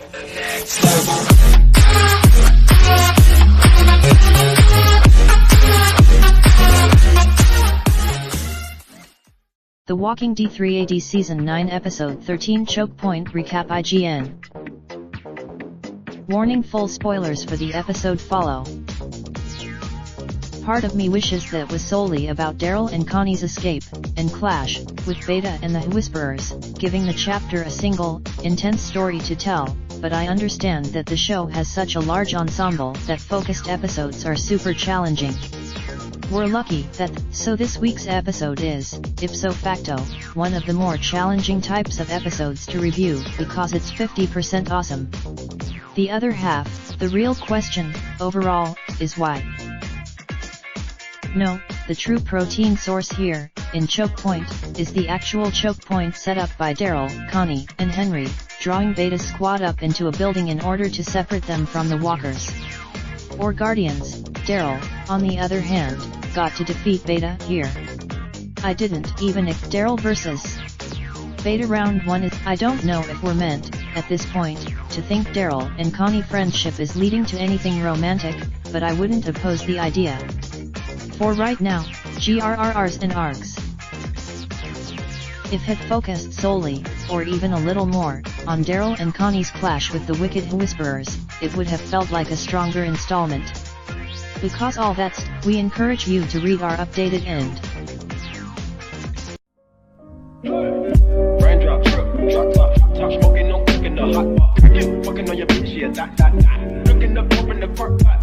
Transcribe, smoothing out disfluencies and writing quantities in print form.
The Walking D3ad Season 9 Episode 13 Chokepoint Recap IGN. Warning: full spoilers for the episode follow. Part of me wishes that was solely about Daryl and Connie's escape and clash with Beta and the Whisperers, giving the chapter a single, intense story to tell, but I understand that the show has such a large ensemble that focused episodes are super challenging. We're lucky that, so this week's episode is, ipso facto, one of the more challenging types of episodes to review because it's 50% awesome. The other half, the real question, overall, is why? No, the true protein source here, in Chokepoint, is the actual chokepoint set up by Daryl, Connie, and Henry, drawing Beta's squad up into a building in order to separate them from the walkers. Or Guardians. Daryl, on the other hand, got to defeat Beta here. I didn't even if Daryl versus Beta round 1 is. I don't know if we're meant, at this point, to think Daryl and Connie friendship is leading to anything romantic, but I wouldn't oppose the idea. For right now, GRRRs and ARGs. If had focused solely, or even a little more, on Daryl and Connie's clash with the Wicked Whisperers, it would have felt like a stronger installment. Because all that's, we encourage you to read our updated end. Raindrop, drop top, smoking, no cooking the hot pot. Fucking on your bitch, yeah, that. Looking up, open the park, pot.